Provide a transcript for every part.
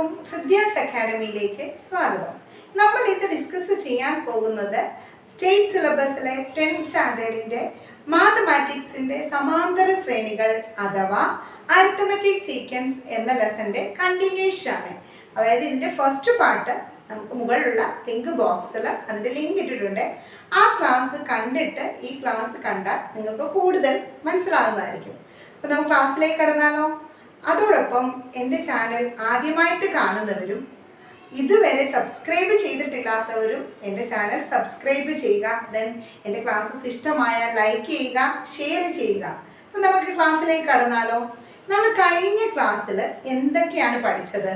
എല്ലാവർക്കും ഹൃദ്യാസ് അക്കാഡമിയിലേക്ക് സ്വാഗതം. നമ്മൾ ഇത് ഡിസ്കസ് ചെയ്യാൻ പോകുന്നത് സ്റ്റേറ്റ് സിലബസിലെ 10th സ്റ്റാൻഡേർഡിൻ്റെ മാത്തമാറ്റിക്സിൻ്റെ സമാന്തര ശ്രേണികൾ അഥവാ അരിത്തമെറ്റിക് സീക്വൻസ് എന്ന ലെസൻ്റെ കണ്ടിന്യൂഷൻ ആണ്. അതായത് ഇതിൻ്റെ ഫസ്റ്റ് പാർട്ട് നമുക്ക് മുകളിലുള്ള ലിങ്ക് ബോക്സിൽ അതിൻ്റെ ലിങ്ക് ഇട്ടിട്ടുണ്ട്. ആ ക്ലാസ് കണ്ടിട്ട് ഈ ക്ലാസ് കണ്ടാൽ നിങ്ങൾക്ക് കൂടുതൽ മനസ്സിലാകുന്നതായിരിക്കും. അപ്പോൾ നമുക്ക് ക്ലാസ്സിലേക്ക് കടന്നാലോ? അതോടൊപ്പം എൻ്റെ ചാനൽ ആദ്യമായിട്ട് കാണുന്നവരും ഇതുവരെ സബ്സ്ക്രൈബ് ചെയ്തിട്ടില്ലാത്തവരും എൻ്റെ ചാനൽ സബ്സ്ക്രൈബ് ചെയ്യുക. ദെൻ എൻ്റെ ക്ലാസ്സസ് ഇഷ്ടമായ ലൈക്ക് ചെയ്യുക, ഷെയർ ചെയ്യുക. അപ്പം നമുക്ക് ക്ലാസ്സിലേക്ക് കടന്നാലോ? നമ്മൾ കഴിഞ്ഞ ക്ലാസ്സിൽ എന്തൊക്കെയാണ് പഠിച്ചത്?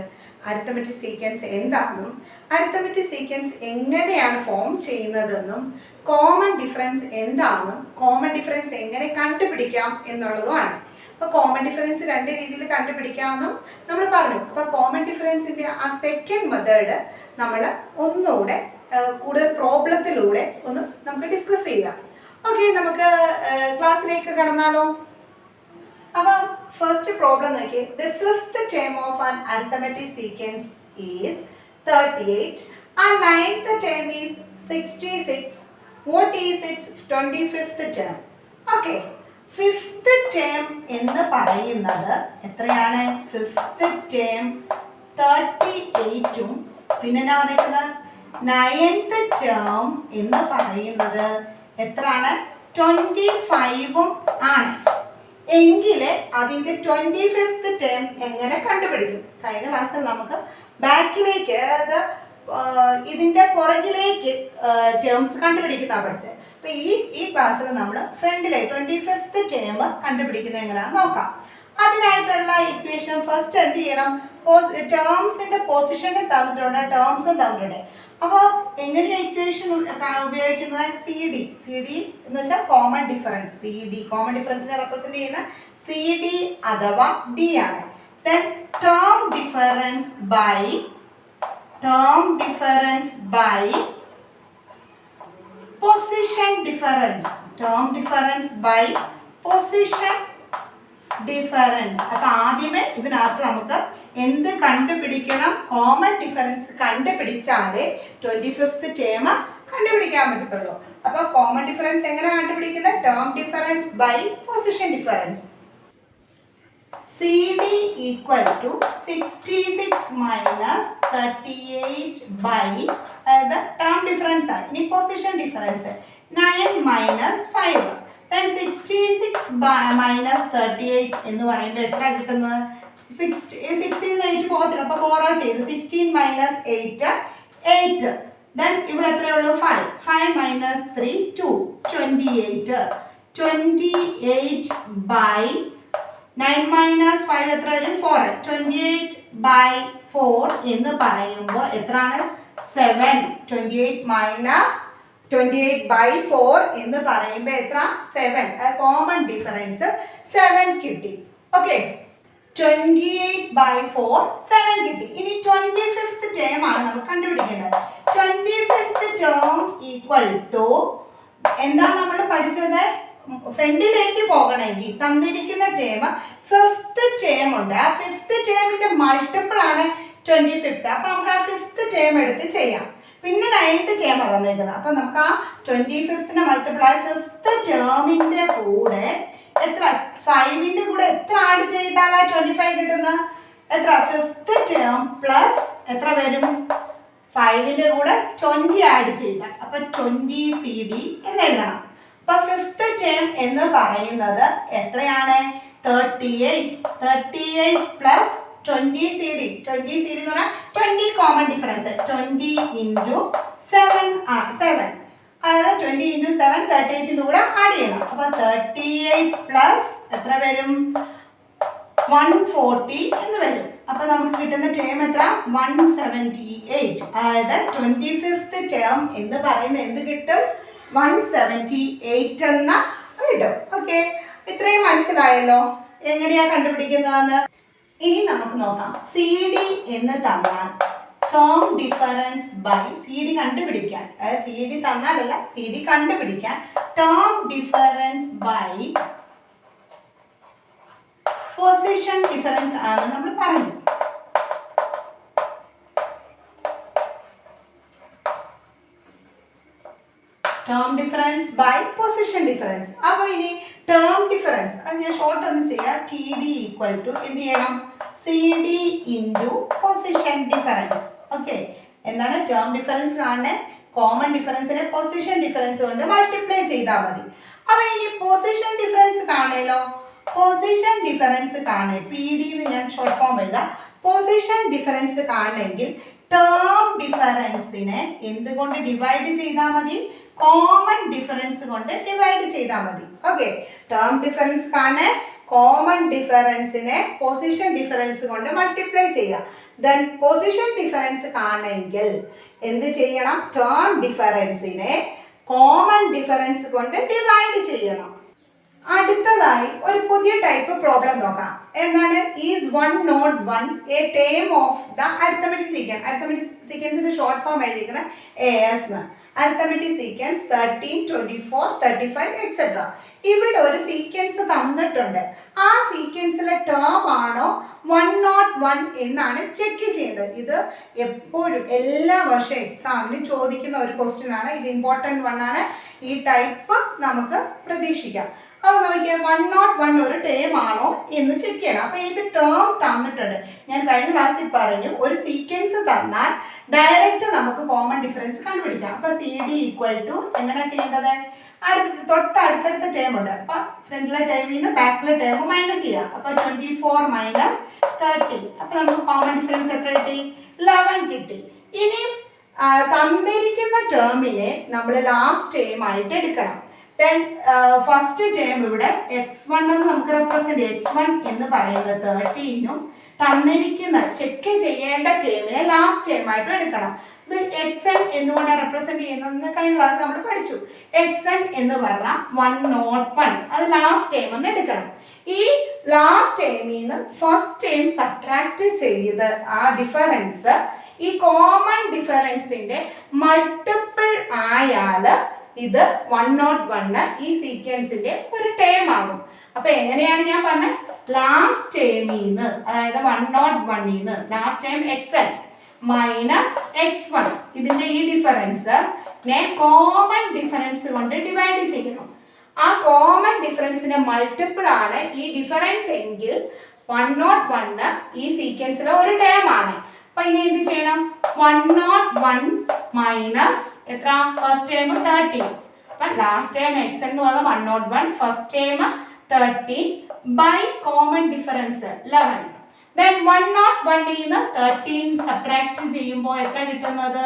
അരിത്തമെറ്റിക് സീക്വൻസ് എന്താണെന്നും അരിത്തമെറ്റിക് സീക്വൻസ് എങ്ങനെയാണ് ഫോം ചെയ്യുന്നതെന്നും കോമൺ ഡിഫറൻസ് എന്താണെന്നും കോമൺ ഡിഫറൻസ് എങ്ങനെ കണ്ടുപിടിക്കാം എന്നുള്ളതുമാണ്. അപ്പോൾ കോമൺ ഡിഫറൻസ് രണ്ട് രീതിയിൽ കണ്ടുപിടിക്കാമെന്നും നമ്മൾ പറഞ്ഞു. അപ്പോൾ കോമൺ ഡിഫറൻസിൻ്റെ ആ സെക്കൻഡ് മെത്തേഡ് നമ്മൾ ഒന്നുകൂടെ കൂടുതൽ പ്രോബ്ലത്തിലൂടെ ഒന്ന് നമുക്ക് ഡിസ്കസ് ചെയ്യാം. ഓക്കെ, നമുക്ക് ക്ലാസ്സിലേക്ക് കടന്നാലോ? അപ്പം ഫസ്റ്റ് പ്രോബ്ലം നോക്കി. The fifth term of an arithmetic sequence is 38 and ninth term is 66. What is its 25th term? Okay, fifth term എന്ന് പറയുന്നത് എത്രയാണ്? ഫിഫ്ത്ത് ടേം 38ഉം പിന്നെ എന്നാ പറയുന്നത് നയൻത്ത് ടേം എന്ന് പറയുന്നത് എത്രയാണ്? 25ഉം ആണ്. എങ്കിൽ അതിൻ്റെ 25th ടേം എങ്ങനെ കണ്ടുപിടിക്കും? കഴിഞ്ഞ ക്ലാസ്സിൽ നമുക്ക് ബാക്കിലേക്ക്, അതായത് ഇതിൻ്റെ പുറകിലേക്ക് ടേംസ് കണ്ടുപിടിക്കുന്ന പഠിച്ചത്. അപ്പോൾ ഈ ക്ലാസ്സിൽ നമ്മൾ ഫ്രണ്ടിലെ 25th ടേം കണ്ടുപിടിക്കുന്നത് എങ്ങനെയാണെന്ന് നോക്കാം. അതിനായിട്ടുള്ള ഇക്വേഷൻ ഫസ്റ്റ് എന്ത് ചെയ്യണം? ടേംസിൻ്റെ പൊസിഷനും തന്നിട്ടുണ്ട്, ടേംസും തന്നിട്ടുണ്ട്. അപ്പോൾ എങ്ങനെയാണ് ഇക്വേഷൻ ഉപയോഗിക്കുന്നത്? സി ഡി എന്ന് വെച്ചാൽ common difference. C D common ഡിഫറൻസിനെ റെപ്രസെൻറ്റ് ചെയ്യുന്ന സി ഡി അഥവാ ഡി ആണ്. Then term difference by position difference. Term difference by position difference. അപ്പൊ ആദ്യമേ ഇതിനകത്ത് നമുക്ക് എന്ത് കണ്ടുപിടിക്കണം? കോമൺ ഡിഫറൻസ് കണ്ടുപിടിച്ചാലേ 25th ടേം കണ്ടുപിടിക്കാൻ പറ്റത്തുള്ളൂ. അപ്പൊ കോമൺ ഡിഫറൻസ് എങ്ങനെ കണ്ടുപിടിക്കുന്നത്? Term difference by position difference. C D equal to 66 minus 38 by, അതായത് ടേം ഡിഫറൻസ് ആണ്. ഇനി position difference 9 minus 5. then 66 minus 38 എന്ന് പറയുമ്പോൾ എത്ര കിട്ടുന്നത്? 8 പോകത്തില്ല, അപ്പോൾ ബോറോ ചെയ്ത് 16 മൈനസ് 8. then ഇവിടെ എത്രയുള്ളൂ? 5 മൈനസ് 3 2 28 ബൈ 9 മൈനസ് 5 എത്ര വരും? 4. 28 ബൈ 4 എന്ന് പറയുമ്പോൾ എത്രയാണ്? 7. 28 ബൈ 4 എന്ന് പറയുമ്പോൾ എത്ര? 7. കോമൺ ഡിഫറൻസ് 7 കിട്ടി. ഓക്കെ, 28 ബൈ 4 7 കിട്ടി. ഇനി 25th ടേം ആണ് നമുക്ക് കണ്ടുപിടിക്കേണ്ടത്. 25th ടേം ഈക്വൽ ടു എന്താ നമ്മൾ പഠിച്ചത്? ഫ്രണ്ടിലേക്ക് പോകണമെങ്കിൽ തന്നിരിക്കുന്ന ടേം 5th ടേം ഉണ്ട്. ആ 5th ടേമിന്റെ മൾട്ടിപ്പിൾ ആണ് 25th. അപ്പൊ നമുക്ക് ആ 5th ടേം എടുത്ത് ചെയ്യാം. പിന്നെ 9th ടേം തന്നിരിക്കുന്നത്. അപ്പൊ നമുക്ക് ആ 25th മൾട്ടിപ്പിൾ ആയ 5th ടേമിന്റെ കൂടെ എത്ര? 5ന്റെ കൂടെ എത്ര ആഡ് ചെയ്താലാ 25 കിട്ടുന്നത്? എത്ര? 5th ടേം പ്ലസ് എത്ര വരും? 5ന്റെ കൂടെ 20 ആഡ് ചെയ്താൽ അപ്പൊ 20 CD എന്ന് എഴുതണം. അപ്പൊ 5th ടേം എന്ന് പറയുന്നത് എത്രയാണ്? 38 പ്ലസ് 20 CD. 20 CD എന്ന് പറഞ്ഞാൽ 20 കോമൺ ഡിഫറൻസ്. 20 ഇൻറ്റു 7. അതായത് 20 ഇൻറ്റു 7 38ന്റെ കൂടെ ആഡ് ചെയ്യണം. അപ്പൊ 38 പ്ലസ് എത്ര വരും? 140 എന്ന് വരും. അപ്പൊ നമുക്ക് കിട്ടുന്ന ടേം എത്ര? 178. അതായത് 25th ടേം എന്ന് പറയുന്നത് എന്ത് കിട്ടും? 178 എന്ന കിട്ടും. ഓക്കെ, ഇത്രയും മനസ്സിലായല്ലോ എങ്ങനെയാ കണ്ടുപിടിക്കുന്നതെന്ന്. ഇനി നമുക്ക് നോക്കാം. സി ഡി എന്ന് തന്നാൽ term difference by C D കണ്ടുപിടിക്കാൻ, അതായത് സി ഡി തന്നാലല്ല, സി ഡി കണ്ടുപിടിക്കാൻ term difference by position difference ആണ് നമ്മൾ പറഞ്ഞു. Term difference by position difference. അപ്പോൾ ഇനി ടേം ഡിഫറൻസ് അത് ഞാൻ ഷോർട്ട് ഒന്ന് ചെയ്യാം. ടി ഡി ഈക്വൽ ടു എന്ത് ചെയ്യണം? C D into position difference. Okay, എന്താണ് ടേം ഡിഫറൻസ് കാണുന്നത്? കോമൺ ഡിഫറൻസിനെ പൊസിഷൻ ഡിഫറൻസ് കൊണ്ട് മൾട്ടിപ്ലൈ ചെയ്താൽ മതി. അപ്പോൾ ഇനി പൊസിഷൻ ഡിഫറൻസ് കാണുമല്ലോ. പൊസിഷൻ ഡിഫറൻസ് കാണേ പി ഡി എന്ന് ഞാൻ ഷോർട്ട് ഫോം എഴുതാം. പൊസിഷൻ ഡിഫറൻസ് കാണണമെങ്കിൽ ടേം ഡിഫറൻസിനെ എന്തുകൊണ്ട് ഡിവൈഡ് ചെയ്താൽ മതി? കോമൺ ഡിഫറൻസ് കൊണ്ട് ഡിവൈഡ് ചെയ്താൽ മതി. ഓക്കെ, ടേം ഡിഫറൻസ് കാണേ കോമൺ ഡിഫറൻസിനെ പൊസിഷൻ ഡിഫറൻസ് കൊണ്ട് മൾട്ടിപ്ലൈ ചെയ്യുക. ദെൻ പൊസിഷൻ ഡിഫറൻസ് കാണണമെങ്കിൽ എന്ത് ചെയ്യണം? ടേം ഡിഫറൻസിനെ കോമൺ ഡിഫറൻസ് കൊണ്ട് ഡിവൈഡ് ചെയ്യണം. അടുത്തതായി ഒരു പുതിയ ടൈപ്പ് പ്രോബ്ലം നോക്കാം. എന്താണ്? Is 1 not 1 a term of the arithmetic sequence. Arithmetic സീക്വൻസിന്റെ ഷോർട്ട് ഫോം എഴുതിയിരിക്കുന്നത് AS. Arithmetic sequence 13, 24, 35 etcetera. ഇവിടെ ഒരു സീക്വൻസ് തന്നിട്ടുണ്ട്. ആ സീക്വൻസിലെ ടേം ആണോ 1 not 1 എന്നാണ് ചെക്ക് ചെയ്യേണ്ടത്. ഇത് എപ്പോഴും എല്ലാ വർഷം എക്സാമിന് ചോദിക്കുന്ന ഒരു ക്വസ്റ്റ്യൻ ആണ്. ഇത് ഇമ്പോർട്ടൻറ്റ് വൺ ആണ്. ഈ ടൈപ്പ് നമുക്ക് പ്രതീക്ഷിക്കാം. അപ്പോൾ നോക്കിയാൽ 1 not 1 ഒരു ടേം ആണോ എന്ന് ചെക്ക് ചെയ്യണം. അപ്പോൾ ഇത് ടേം തന്നിട്ടുണ്ട്. ഞാൻ കഴിഞ്ഞ ക്ലാസ്സിൽ പറഞ്ഞു, ഒരു സീക്വൻസ് തന്നാൽ ഡയറക്റ്റ് നമുക്ക് കോമൺ ഡിഫറൻസ് കണ്ടുപിടിക്കാം. അപ്പോൾ സി ഡി ഈക്വൽ ടു എങ്ങനെ ചെയ്യേണ്ടത്? തൊട്ടടുത്തടുത്ത ടേം ഉണ്ട്. അപ്പോൾ ഫ്രണ്ടിലെ ടേമിൽ നിന്ന് ബാക്കിലെ ടേം മൈനസ് ചെയ്യാം. അപ്പോൾ 24 മൈനസ് 30. അപ്പോൾ നമുക്ക് കോമൺ ഡിഫറൻസ് എത്ര കിട്ടി? 11 കിട്ടി. ഇനി തന്നിരിക്കുന്ന ടേമിനെ നമ്മൾ ലാസ്റ്റ് ടേം ആയിട്ട് എടുക്കണം. ദെൻ ഫസ്റ്റ് ടേം ഇവിടെ x1 എന്ന് നമുക്ക് റെപ്രസെന്റ് ചെയ്യാം. x1 എന്ന് പറയുന്നത് 13ഉം തന്നിരിക്കുന്ന ചെക്ക് ചെയ്യേണ്ട ടേമിനെ ലാസ്റ്റ് ടേം ആയിട്ട് എടുക്കണം. ഇത് xn എന്നുകൊണ്ട് റെപ്രസെന്റ് ചെയ്യുന്നതെന്ന് കഴിഞ്ഞ ക്ലാസ് നമ്മൾ പഠിച്ചു. xn എന്ന് പറഞ്ഞാൽ 1 not 1 അത് ലാസ്റ്റ് ടേം എന്ന് എടുക്കണം. ഈ ലാസ്റ്റ് ടേമിൽ നിന്ന് ഫസ്റ്റ് ടേം സബ്ട്രാക്ട് ചെയ്ത് ആ ഡിഫറൻസ് ഈ കോമൺ ഡിഫറൻസിന്റെ മൾട്ടിപ്പിൾ ആയാൽ ഇത് 1 not 1 ഈ സീക്വൻസിന്റെ ഒരു ടേം ആകും. അപ്പൊ എങ്ങനെയാണ് ഞാൻ പറഞ്ഞത്? ലാസ്റ്റ് ടേമിൽ നിന്ന്, അതായത് 1 not 1 നിന്ന് last term xn minus x1 ഇതിന്റെ ഈ ഡിഫറൻസ് കോമൺ ഡിഫറൻസ് കൊണ്ട് ഡിവൈഡ് ചെയ്യണം. ആ കോമൺ ഡിഫറൻസിന്റെ മൾട്ടിപ്പിൾ ആണ് ഈ ഡിഫറൻസ് എങ്കിൽ 1 not 1 ഈ സീക്വൻസിലെ ഒരു ടേം ആണ്. അപ്പൊ ഇനി എന്ത് ചെയ്യണം? 1 not 1 മൈനസ് എത്ര? First term 13. അപ്പൊ ലാസ്റ്റ് ടേം x എന്ന് പറയുന്നത് 1 not 1, first term 13 by common difference 11. Then 1 not 1 നിന്ന് 13 സബ്ട്രാക്ട് ചെയ്യുമ്പോൾ എത്ര കിട്ടുന്നത്?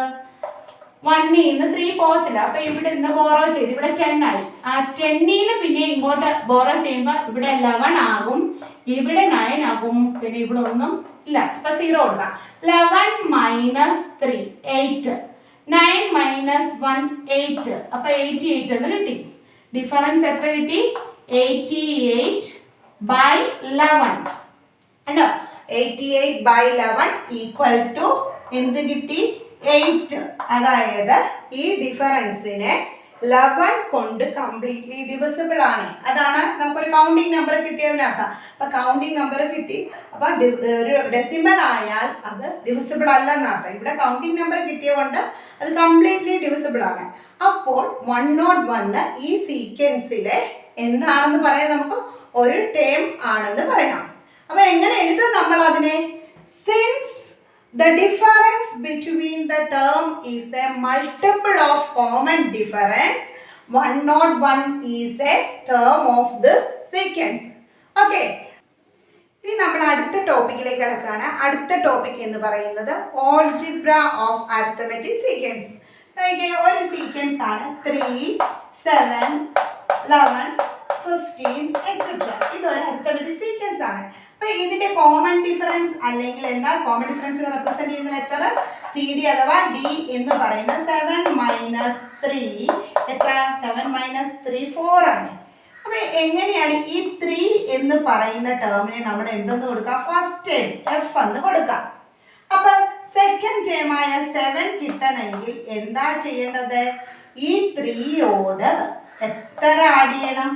1 നിന്ന് 3 പോകത്തില്ല. അപ്പൊ ഇവിടെ നിന്ന് ബോറോ ചെയ്ത് ഇവിടെ 10 ആയി. ആ 10ന് പിന്നെ ഇങ്ങോട്ട് ബോറോ ചെയ്യുമ്പോൾ ഇവിടെ 11 ആകും, ഇവിടെ 9 ആകും, പിന്നെ ഇവിടെ ഒന്നും ഇല്ല. അപ്പൊ 0 കൊടുക്കാം. 11 മൈനസ് 3 8, 9 മൈനസ് 1 8. അപ്പൊ 88 എന്ന് കിട്ടി. ഡിഫറൻസ് എത്ര കിട്ടി? 88 ബൈ 11 അല്ലോ. 88 ബൈ 11 ഈക്വൽ ടു എന്ത് കിട്ടി? 8. അതായത് ഈ ഡിഫറൻസിനെ 11 കൊണ്ട് കംപ്ലീറ്റ്ലി ഡിവിസിബിൾ ആണ്. അതാണ് നമുക്കൊരു കൗണ്ടിങ് നമ്പർ കിട്ടിയതിനർത്ഥം. അപ്പൊ കൗണ്ടിങ് നമ്പർ കിട്ടി. അപ്പൊ ഒരു ഡെസിമൽ ആയാൽ അത് ഡിവിസിബിൾ അല്ലെന്നർത്ഥം. ഇവിടെ കൗണ്ടിങ് നമ്പർ കിട്ടിയതുകൊണ്ട് അത് കംപ്ലീറ്റ്ലി ഡിവിസിബിൾ ആണ്. അപ്പോൾ 1 not 1 ഈ സീക്വൻസിലെ എന്താണെന്ന് പറയാൻ നമുക്ക് ഒരു ടേം ആണെന്ന് പറയാം. അപ്പൊ എങ്ങനെ എഴുതാം നമ്മൾ അതിനെ? Since the difference between the term is a multiple of common difference, 1 not 1 is a term of this sequence. Okay, ഇനി നമ്മൾ അടുത്ത ടോപ്പിക്കിലേക്ക് കടക്കുകയാണ്. അടുത്ത ടോപ്പിക് എന്ന് പറയുന്നത് ഓൾജിബ്ര ഓഫ് അരിത്തമെറ്റിക് സീക്വൻസ്. ഒരു സീക്വൻസ് ആണ് 3, 7, 11, 15 എക്സെട്ര. ഇതൊരു അരിത്തമെറ്റിക് സീക്വൻസ് ആണ്. അപ്പൊ ഇതിന്റെ കോമൺ ഡിഫറൻസ് അല്ലെങ്കിൽ എന്താ കോമൺ ഡിഫറൻസ് റെപ്രസെന്റ് ചെയ്യുന്ന ലെറ്റർ സി ഡി അഥവാ ഡി എന്ന് പറയുന്നത് 7 മൈനസ് 3 എത്ര? 7 മൈനസ് 3 4 ആണ്. അപ്പൊ എങ്ങനെയാണ് ഈ 3 എന്ന് പറയുന്ന ടേമിനെ നമ്മൾ എന്തെന്ന് കൊടുക്കാം? ഫസ്റ്റ് ടേം എഫ് എന്ന് കൊടുക്കാം. അപ്പൊ സെക്കൻഡ് ടേമായ 7 കിട്ടണമെങ്കിൽ എന്താ ചെയ്യേണ്ടത്? ഈ 3യോട് എത്ര ആഡ് ചെയ്യണം?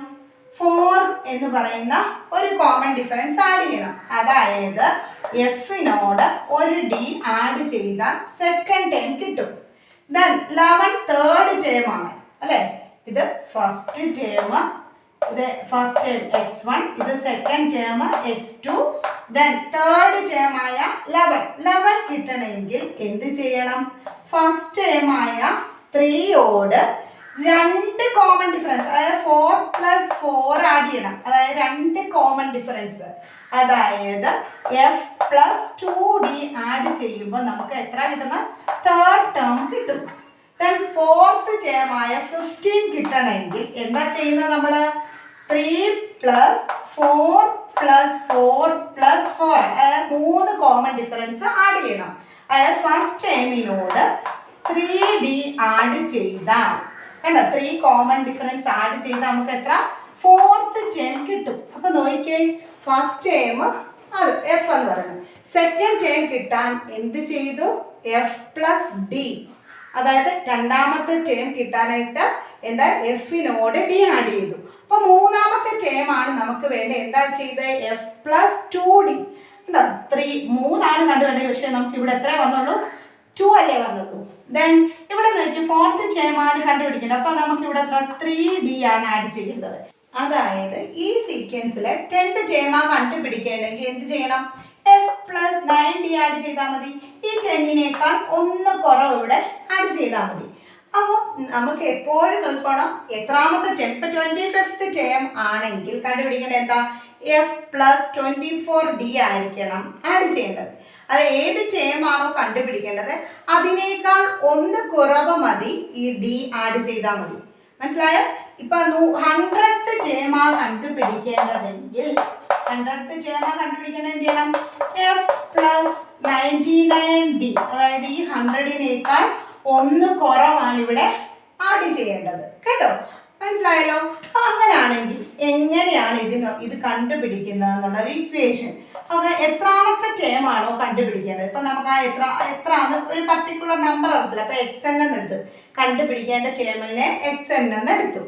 4 എന്ന് പറയുന്ന ഒരു കോമൺ ഡിഫറൻസ് ആഡ് ചെയ്യണം. അതായത് എഫിനോട് ഒരു ഡി ആഡ് ചെയ്താൽ സെക്കൻഡ് ടേം കിട്ടും. ദെൻ 11 തേർഡ് ടേം ആണ്. അല്ലേ? ഇത് ഫസ്റ്റ് ടേം, ഇത് ഫസ്റ്റ് ടേം x1, ഇത് second term x2, then third term ആയ 11 കിട്ടണമെങ്കിൽ എന്ത് ചെയ്യണം? ഫസ്റ്റ് ടേം ആയ 3യോട് 2 കോമൺ ഡിഫറൻസ്, അതായത് 4 + 4 ആഡ് ചെയ്യണം. അതായത് 2 കോമൺ ഡിഫറൻസ്, അതായത് f + 2d ആഡ് ചെയ്യുമ്പോൾ നമുക്ക് എത്ര കിട്ടുന്നത്? തേർഡ് ടേം കിട്ടും. ദെൻ ഫോർത്ത് ടേം ആയ 15 കിട്ടണമെങ്കിൽ എന്താ ചെയ്യുന്നത്? നമ്മൾ 3 + 4 + 4 + 4, അതായത് 3 കോമൺ ഡിഫറൻസ് ആഡ് ചെയ്യണം. അതായത് ഫസ്റ്റ് ടേമിനോട് 3d ആഡ് ചെയ്താൽ കണ്ടോ, 3 കോമൺ ഡിഫറൻസ് ആഡ് ചെയ്താൽ നമുക്ക് എത്ര? ഫോർത്ത് ടേം കിട്ടും. അപ്പൊ നോക്കിക്കേ, ഫസ്റ്റ് ടേം അത് എഫ് എന്ന് പറയുന്നത്. സെക്കൻഡ് ടേം കിട്ടാൻ എന്ത് ചെയ്തു? എഫ് + d, അതായത് രണ്ടാമത്തെ ടേം കിട്ടാനായിട്ട് എന്താ? എഫിനോട് ഡി ആഡ് ചെയ്തു. അപ്പൊ മൂന്നാമത്തെ ടേം ആണ് നമുക്ക് വേണ്ടത്. എന്താ ചെയ്തത്? F + 2d. 3 കണ്ടുവേണ്ടത്, പക്ഷെ നമുക്ക് ഇവിടെ എത്ര വന്നുള്ളൂ? 2 അല്ലേ വന്നുള്ളൂ. ദെൻ ഇവിടെ നോക്കി ഫോർത്ത് ടേം ആണ് കണ്ടുപിടിക്കേണ്ടത്. അപ്പൊ നമുക്ക് ഇവിടെ എത്ര? 3d ആണ് ആഡ് ചെയ്യേണ്ടത്. അതായത് ഈ സീക്വൻസിലെ 10th ടേം കണ്ടുപിടിക്കേണ്ടെങ്കിൽ എന്ത് ചെയ്യണം? f + 9d ആഡ് ചെയ്താൽ മതി. ഈ 10നേക്കാൾ 1 കുറവ് ഇവിടെ ആഡ് ചെയ്താൽ മതി. അപ്പോൾ നമുക്ക് എപ്പോഴും നോക്കണം എത്രാമത്തെ ടേം. ഇപ്പൊ 25th ടേം ആണെങ്കിൽ കണ്ടുപിടിക്കേണ്ടത് എന്താ? f + 24d ആയിരിക്കണം ആഡ് ചെയ്യേണ്ടത്. അത് ഏത് ടേം ആണോ കണ്ടുപിടിക്കേണ്ടത് അതിനേക്കാൾ 1 കുറവ് മതി ഈ d ആഡ് ചെയ്താൽ മതി. മനസ്സിലായോ? ഇപ്പൊ 100th ടേം കണ്ടുപിടിക്കേണ്ടതെങ്കിൽ 100th ടേം കണ്ടുപിടിക്കേണ്ടത് എന്ത് ചെയ്യണം? f + 99d, അതായത് ഈ 100നേക്കാൾ 1 കുറവാണ് ഇവിടെ ആഡ് ചെയ്യേണ്ടത്. കേട്ടോ? മനസ്സിലായല്ലോ? അങ്ങനെയാണെങ്കിൽ എങ്ങനെയാണ് ഇത് കണ്ടുപിടിക്കുന്നത് എന്നുള്ള ഒരു ഇക്വേഷൻ. ഓക്കെ, എത്രാമത്തെ ടേം ആണോ കണ്ടുപിടിക്കേണ്ടത്? ഇപ്പൊ നമുക്ക് ആ എത്ര ഒരു പർട്ടിക്കുലർ നമ്പർ എടുത്തില്ല. അപ്പൊ xn എന്നെടുത്ത് കണ്ടുപിടിക്കേണ്ട ടേമിനെ xn എന്നെടുത്തു.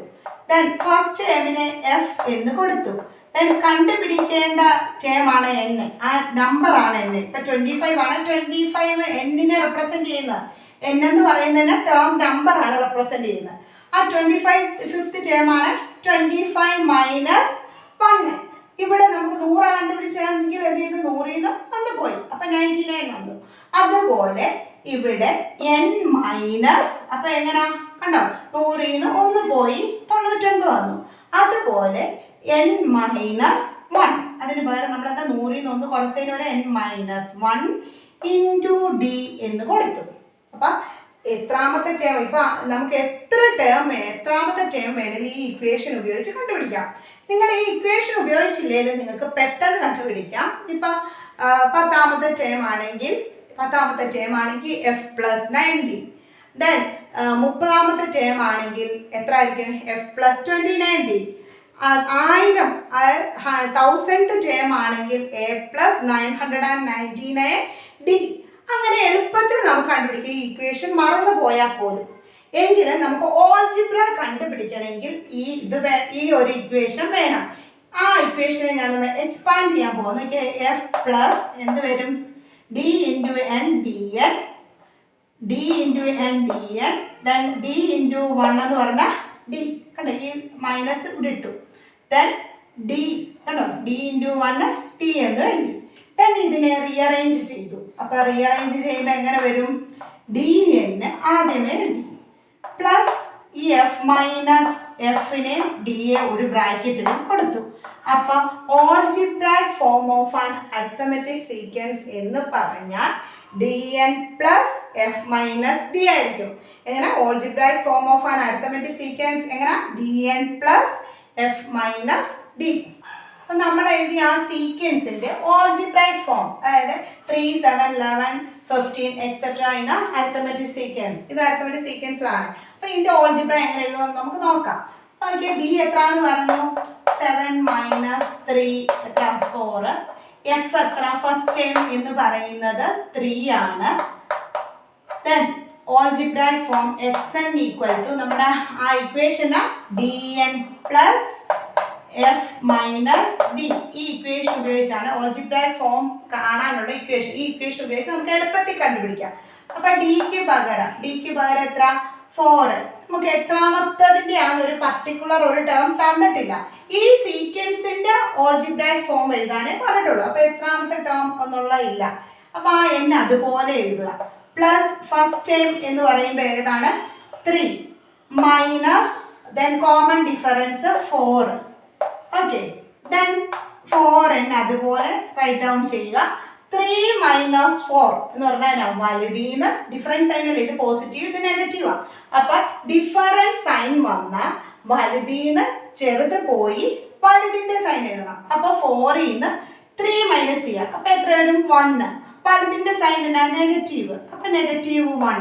ദെൻ ഫസ്റ്റ് ടേമിനെ f എന്ന് കൊടുത്തു. ദെൻ കണ്ടുപിടിക്കേണ്ട ടേം ആണ് n, ആ നമ്പർ ആണ് n. ഇപ്പൊ 25 ആണ്. 25 n-നെ റെപ്രസെന്റ് ചെയ്യുന്നത്. n എന്ന് പറയുന്നതിന് ടേം നമ്പർ ആണ് റെപ്രസെന്റ് ചെയ്യുന്നത്. ആ 25th ടേം ആണ് 25 - 1. ഇവിടെ നമുക്ക് 100 കണ്ടുപിടിച്ചെങ്കിൽ എന്ത് ചെയ്തു? 100 1 പോയി, അപ്പൊ 99 വന്നു. അതുപോലെ ഇവിടെ n മൈനസ്, അപ്പൊ എങ്ങനെ? കണ്ടോ, 100 1 പോയി 99 വന്നു. അതുപോലെ n - 1, അതിന് പകരം നമ്മളെന്താ 100 1 കുറച്ചതിന് വരെ n - 1 × d എന്ന് കൊടുത്തു. അപ്പൊ എത്രാമത്തെ ടേം, ഇപ്പൊ നമുക്ക് എത്രാമത്തെ ടേം വേണമെങ്കിലും ഈ ഇക്വേഷൻ ഉപയോഗിച്ച് കണ്ടുപിടിക്കാം. നിങ്ങൾ ഈ ഇക്വേഷൻ ഉപയോഗിച്ചില്ലെങ്കിലും നിങ്ങൾക്ക് പെട്ടെന്ന് കണ്ടുപിടിക്കാം. ഇപ്പൊ 10ാമത്തെ ടേം ആണെങ്കിൽ f + 90. ദെൻ 30ാമത്തെ ടേം ആണെങ്കിൽ എത്ര ആയിരിക്കും? f + 29d. 1000th ടേം ആണെങ്കിൽ a + 999d. അങ്ങനെ എളുപ്പത്തിൽ നമുക്ക് കണ്ടുപിടിക്കാം. ഈ ഇക്വേഷൻ മറന്നു പോയാൽ പോലും എങ്കിലും നമുക്ക് ഓൾജിബ്ര കണ്ടുപിടിക്കണമെങ്കിൽ ഈ ഒരു ഇക്വേഷൻ വേണം. ആ ഇക്വേഷനെ ഞാനൊന്ന് എക്സ്പാൻഡ് ചെയ്യാൻ പോകുന്നു. f + എന്ത് വരും? d × n dn, d × n dn, then d × 1 എന്ന് പറഞ്ഞാൽ d. കണ്ടോ, ഈ മൈനസ് ഇവിടെ ഇട്ടു. ദെൻ d, കണ്ടോ, d × 1 t എന്ന് എഴുതി. ദെൻ ഇതിനെ റീഅറേഞ്ച് ചെയ്തു. അപ്പൊ റീഅറേഞ്ച് ചെയ്യുമ്പോൾ എങ്ങനെ വരും? dn ആദ്യമേ എഴുതി പ്ലസ് ഈ f - f-നെ d-യെ ഒരു ബ്രാക്കറ്റിലും കൊടുത്തു. അപ്പൊ algebraic form of an arithmetic sequence എന്ന് പറഞ്ഞാൽ dn + f - d ആയിരിക്കും. എങ്ങനെ? Algebraic form of an arithmetic sequence എങ്ങനെ? dn + f - d. അപ്പൊ നമ്മൾ എഴുതിയ ആ സീക്വൻസിന്റെ ഓൾജിബ്രായിക് ഫോം, അതായത് 3 7 11 15 etc. In arithmetic sequence. ഇത് അരിത്തമെറ്റിക് സീക്വൻസിലാണ്. അപ്പൊ ഇതിന്റെ ഓൾജിബ്ര എങ്ങനെ എഴുതുമെന്ന് നമുക്ക് നോക്കാം. ഓക്കെ, d എത്രന്ന് പറഞ്ഞു? 7 - 3 എത്ര? 4. f എത്ര? ഫസ്റ്റ് ടൈം എന്ന് പറയുന്നത് 3 ആണ്. ദെൻ ഓൾജിബ്രായിക് ഫോം xn = നമ്മുടെ ആ ഇക്വേഷന് dn + f - d. ഈ ഇക്വേഷൻ ഉപയോഗിച്ചാണ് ഓൾജിബ്രായിക് ഫോം കാണാനുള്ള ഇക്വേഷൻ. ഈ ഇക്വേഷൻ ഉപയോഗിച്ച് നമുക്ക് എളുപ്പത്തിൽ കണ്ടുപിടിക്കാം. അപ്പൊ d ക്ക് പകരം എത്ര? 4. നമുക്ക് എത്രാമത്തതിൻ്റെ ആണെന്നൊരു പർട്ടിക്കുലർ ഒരു ടേം തന്നിട്ടില്ല. ഈ സീക്വൻസിന്റെ ഓൾജിബ്രായിക് ഫോം എഴുതാനേ പറഞ്ഞിട്ടുള്ളൂ. അപ്പൊ എത്രാമത്തെ ടേം എന്നുള്ള ഇല്ല. അപ്പൊ ആ n അതുപോലെ എഴുതുക. പ്ലസ് ഫസ്റ്റ് ടേം എന്ന് പറയുമ്പോൾ ഏതാണ് 3 minus then common difference 4. Okay, then 4n അതുപോലെ റൈറ്റ് ഡൗൺ ചെയ്യുക. 3 മൈനസ് 4 എന്ന് പറഞ്ഞാൽ വലുതീന്ന് ഡിഫറൻസ് സൈൻ അല്ലേ, ഇത് പോസിറ്റീവ് ഇത് നെഗറ്റീവാ. അപ്പൊ ഡിഫറൻസ് സൈൻ വന്നാൽ വലുതീന്ന് ചെറുത് പോയി വലുതിന്റെ സൈൻ എഴുതണം. അപ്പൊ 4ന്ന് 3 മൈനസ് ചെയ്യുക. അപ്പൊ എത്ര വരും 1. വലുതിന്റെ സൈൻ എന്നാ നെഗറ്റീവ്. അപ്പൊ -1.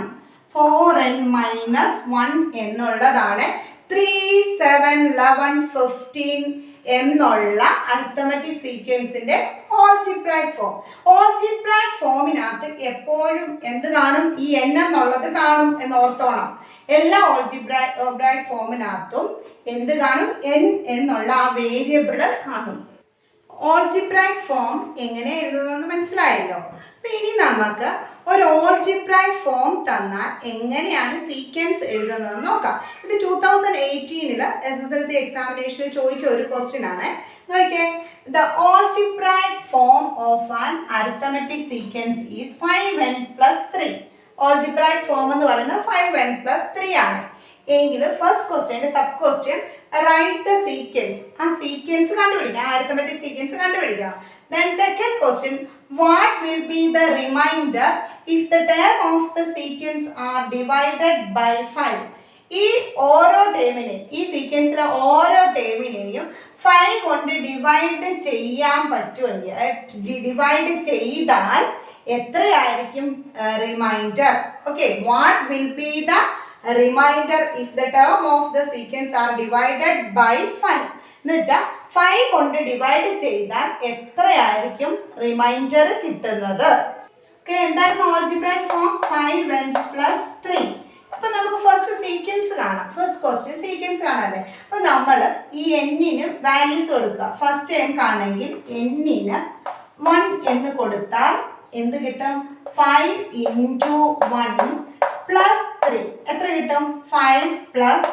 4n മൈനസ് 1 എന്നുള്ളതാണ് 3, 7, 11, 15 എന്നുള്ള അരിത്തമെറ്റിക് സീക്വൻസിന്റെ ഓൾജിബ്രായിക് ഫോം. ഓൾജിബ്രായിക് ഫോമിനകത്ത് എപ്പോഴും എന്ത് കാണും? ഈ n എന്നുള്ളത് കാണും എന്ന് ഓർത്തോണം. എല്ലാ ഓൾജിബ്രായിക് ഫോമിനകത്തും എന്ത് കാണും? n എന്നുള്ള ആ വേരിയബിള് കാണും. ഓൾജിബ്രായിക് ഫോം എങ്ങനെ എഴുതുന്നതെന്ന് മനസ്സിലായല്ലോ. അപ്പൊ ഇനി നമുക്ക് ഒരു ഓൾജിബ്രായിക് ഫോം തന്നാൽ എങ്ങനെയാണ് സീക്വൻസ് എഴുതുന്നതെന്ന് നോക്കാം. ഇത് 2018 SSLC എക്സാമിനേഷനിൽ ചോദിച്ച ഒരു ക്വസ്റ്റ്യൻ ആണ്. നോക്കിയേ, the algebraic form of an arithmetic sequence is 5n plus 3. Algebraic form എന്ന് പറയുന്നത് 5n plus 3 ആണ്. എങ്കിൽ first question sub question write the sequence. ആ സീക്വൻസ് കണ്ടുപിടിക്കാം, അരിത്തമെറ്റിക് സീക്വൻസ് കണ്ടുപിടിക്കാം. Then second question, what will be the remainder if the term of the sequence are divided by 5? ഈ ഓരോ ടേമിനെയും ഈ സീക്വൻസിലെ ഓരോ ടേമിനെയും 5 കൊണ്ട് ഡിവൈഡ് ചെയ്യാൻ പറ്റുമെങ്കിൽ ഡിവൈഡ് ചെയ്താൽ എത്രയായിരിക്കും remainder? Okay, what will be the remainder if the term of the sequence are divided by 5? എന്ന് വെച്ചാൽ 5 കൊണ്ട് ഡിവൈഡ് ചെയ്താൽ എത്രയായിരിക്കും റിമൈൻഡർ കിട്ടുന്നത്? ഓക്കെ, എന്തായിരുന്നു ഓൾജിബ്രായിക് ഫോം? 5n plus 3. അപ്പൊ നമുക്ക് ഫസ്റ്റ് സീക്വൻസ് കാണാം. ഫസ്റ്റ് ക്വസ്റ്റ്യൻ സീക്വൻസ് കാണാല്ലേ. അപ്പൊ നമ്മൾ ഈ n-ന് വാല്യൂസ് കൊടുക്കുക. ഫസ്റ്റ് ടൈം കാണണമെങ്കിൽ n-ന് 1 എന്ന് കൊടുത്താൽ എന്ത് കിട്ടും? 5 into 1 plus 3 എത്ര കിട്ടും? 5 plus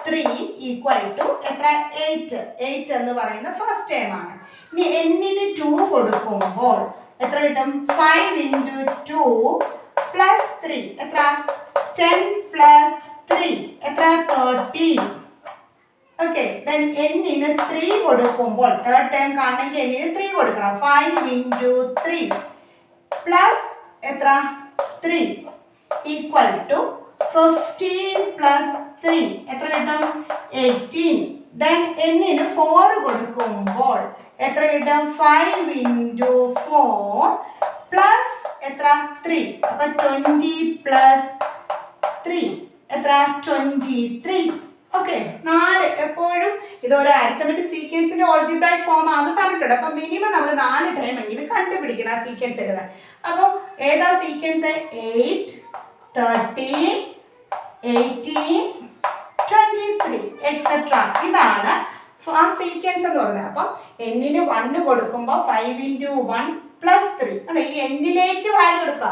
3 equal to എത്ര? 8 എന്ന് പറയുന്ന ഫസ്റ്റ് ടൈം ആണ്. ഇനി n-ന് 2 കൊടുക്കുമ്പോൾ എത്ര കിട്ടും? 5 into 2 plus 3 എത്ര? 10 plus 3 എത്ര? 13. ഓക്കെ, then n-ന് 3 കൊടുക്കുമ്പോൾ തേർഡ് ടൈം കാണണമെങ്കിൽ n-ന് 3 കൊടുക്കണം. 5 into 3 plus എത്ര? 3 equal to 15 plus 3 എത്ര കിട്ടും? 18. then n-ന് 4 കൊടുക്കുമ്പോൾ എത്ര കിട്ടും? 5 into 4 plus എത്ര? 3. അപ്പൊ 20 plus 3 എത്ര? 23. ഓക്കെ, 4 എപ്പോഴും ഇതൊരു അരിത്തമെറ്റിക് സീക്വൻസിന്റെ ഓൾജിബ്രായിക് ഫോം ആണെന്ന് പറഞ്ഞിട്ടുണ്ട്. അപ്പൊ മിനിമം നമ്മൾ 4 ടൈം എങ്കിലും കണ്ടുപിടിക്കണം ആ സീക്വൻസ് എഴുതാൻ. അപ്പോൾ ഏതാ സീക്വൻസ്? 8, 13, 18, 23 എക്സെട്ര. ഇതാണ് ആ സീക്വൻസ് എന്ന് പറയുന്നത്. അപ്പം n-ന് 1 കൊടുക്കുമ്പോൾ 5 into 1 plus 3 അല്ലെ, ഈ n-ലേക്ക് വാല്യൂ കൊടുക്കുക.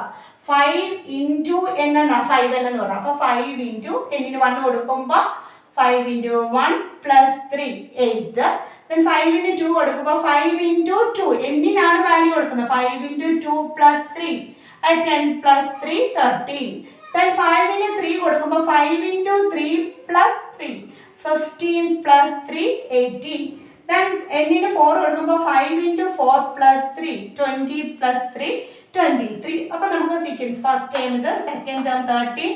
5 into n എന്നാ 5n എന്ന് പറയാം. അപ്പൊ 5 into n-ന് 1 കൊടുക്കുമ്പോൾ 5 into 1 plus 3 8. then 5-ന് 2 കൊടുക്കുമ്പോൾ 5 into 2 n-നാണ് വാല്യൂ കൊടുക്കുന്നത്. 5 into 2 plus 3 10 plus 3 13. then 5-ന് 3 കൊടുക്കുമ്പോൾ 5 into 3 plus 3 15 plus 3 18. then n-ന് 4 കൊടുക്കുമ്പോൾ 5 into 4 plus 3 20 plus 3 23. അപ്പോൾ നമുക്ക് സീക്വൻസ് ഫസ്റ്റ് ടൈം ഇത്, second term 13,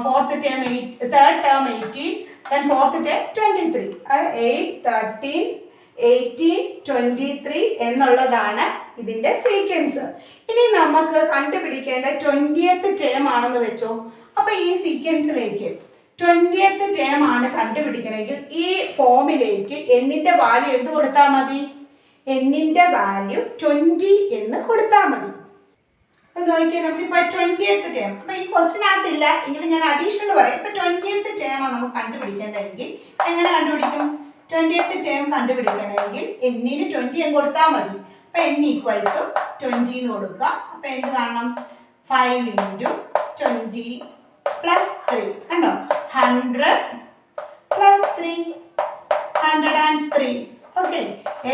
fourth term 8, third term 18, then fourth term 23. 8, 13, 18, 23 എന്നുള്ളതാണ് ഇതിന്റെ സീക്വൻസ്. ഇനി നമുക്ക് കണ്ടുപിടിക്കേണ്ട 20th ടേം ആണെന്ന് വെച്ചോ. അപ്പൊ ഈ സീക്വൻസിലേക്ക് 20th ടേം ആണ് കണ്ടുപിടിക്കണമെങ്കിൽ ഈ ഫോമിലേക്ക് n-ന്റെ വാല്യൂ എന്ത് കൊടുത്താൽ മതി? n-ന്റെ വാല്യൂ 20 എന്ന് കൊടുത്താൽ മതി. അപ്പൊ നോക്കിയാൽ നമുക്കിപ്പോ 20th ടേം, അപ്പൊ ഈ ക്വസ്റ്റിനകത്തില്ല എങ്കിലും ഞാൻ അഡീഷണൽ പറയും. ഇപ്പൊ 20th ടേം ആണ് നമുക്ക് കണ്ടുപിടിക്കേണ്ടതെങ്കിൽ എങ്ങനെ കണ്ടുപിടിക്കും? 20th ടേം കണ്ടുപിടിക്കണമെങ്കിൽ n-ന് 20 എന്ന് കൊടുത്താൽ മതി. അപ്പൊ n equal to 20 എന്ന് കൊടുക്കുക. അപ്പൊ എന്ത് കാണണം? 5 into 20 പ്ലസ് 3 കണ്ടോ 100 പ്ലസ് 3 103. ഓക്കെ,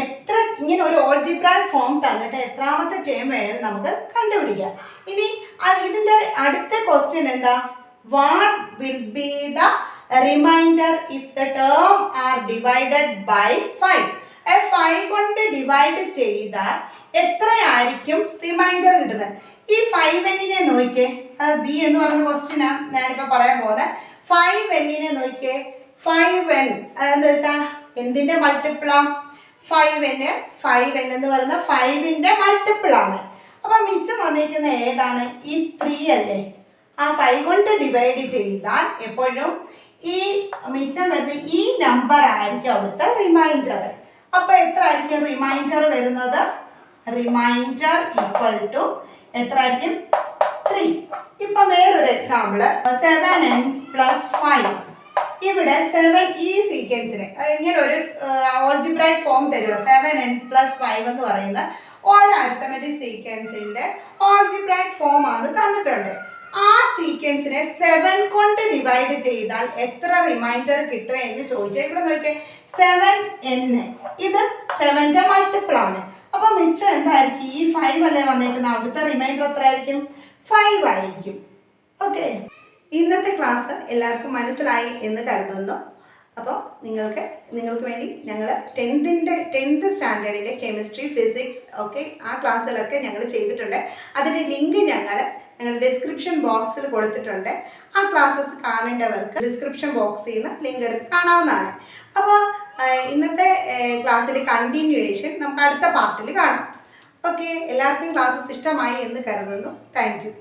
എത്ര ഇങ്ങനെ ഒരു ഓൾജിബ്രായിക് ഫോം തന്നിട്ട് എത്രാമത്തെ ടേം വേണം നമുക്ക് കണ്ടുപിടിക്കാം. ഇനി ഇതിൻ്റെ അടുത്ത ക്വസ്റ്റ്യൻ എന്താ? What will be the remainder if the term are divided by 5? 5 കൊണ്ട് ഡിവൈഡ് ചെയ്താൽ എത്രയായിരിക്കും റിമൈൻഡർ കിട്ടുന്നത്? ഈ 5n നോക്കിയേ, ബി എന്ന് പറയുന്ന ക്വസ്റ്റ്യനാണ് ഞാനിപ്പോൾ പറയാൻ പോകുന്നത്. 5n നോക്കിയേ, 5n എന്ന് വെച്ചാൽ എന്തിൻ്റെ മൾട്ടിപ്പിളാണ്? 5n എന്ന് പറയുന്ന 5ൻ്റെ മൾട്ടിപ്പിളാണ്. അപ്പം മിച്ചം വന്നിരിക്കുന്ന ഏതാണ്? ഈ 3 അല്ലേ? ആ 5 കൊണ്ട് ഡിവൈഡ് ചെയ്താൽ എപ്പോഴും ഈ മിച്ചം വരുന്ന ഈ നമ്പർ ആയിരിക്കും അവിടുത്തെ റിമൈൻഡർ. അപ്പോൾ എത്ര ആയിരിക്കും റിമൈൻഡർ വരുന്നത്? റിമൈൻഡർ ഈക്വൽ ടു എത്ര ആയിരിക്കും? 3. ഇപ്പം വേറൊരു എക്സാമ്പിള് 7n പ്ലസ് 5. ഇവിടെ 7 ഈ സീക്വൻസിന് ഇങ്ങനെ ഒരു ഓൾജിബ്രായിക് ഫോം തരുക. 7n പ്ലസ് 5 എന്ന് പറയുന്ന ഒരു അരിത്തമെറ്റിക് സീക്വൻസിൻ്റെ ഓൾജിബ്രായിക് ഫോം ആണ് തന്നിട്ടുണ്ട്. ആ സീക്വൻസിനെ 7 കൊണ്ട് ഡിവൈഡ് ചെയ്താൽ എത്ര റിമൈൻഡർ കിട്ടും എന്ന് ചോദിച്ചാൽ ഇവിടെ നോക്കിയാൽ 7n ഇത് 7ൻ്റെ മൾട്ടിപ്പിൾ ആണ്. അപ്പം മിച്ചം എന്തായിരിക്കും? ഈ 5 അല്ലേ വന്നേക്കുന്നത്, അവിടുത്തെ റിമൈൻഡർ എത്ര ആയിരിക്കും? 5 ആയിരിക്കും. ഓക്കെ, ഇന്നത്തെ ക്ലാസ് എല്ലാവർക്കും മനസ്സിലായി എന്ന് കരുതുന്നു. അപ്പോൾ നിങ്ങൾക്ക് വേണ്ടി ഞങ്ങൾ 10th സ്റ്റാൻഡേർഡിൻ്റെ കെമിസ്ട്രി, ഫിസിക്സ് ഒക്കെ ആ ക്ലാസ്സിലൊക്കെ ഞങ്ങൾ ചെയ്തിട്ടുണ്ട്. അതിൻ്റെ ലിങ്ക് ഞങ്ങളുടെ ഡിസ്ക്രിപ്ഷൻ ബോക്സിൽ കൊടുത്തിട്ടുണ്ട്. ആ ക്ലാസ്സസ് കാണേണ്ടവർക്ക് ഡിസ്ക്രിപ്ഷൻ ബോക്സിൽ നിന്ന് ലിങ്ക് എടുത്ത് കാണാവുന്നതാണ്. അപ്പോൾ ഇന്നത്തെ ക്ലാസ്സിലെ കണ്ടിന്യൂവേഷൻ നമുക്ക് അടുത്ത പാർട്ടിൽ കാണാം. ഓക്കെ, എല്ലാവർക്കും ക്ലാസ്സസ് ഇഷ്ടമായി എന്ന് കരുതുന്നു. Thank you.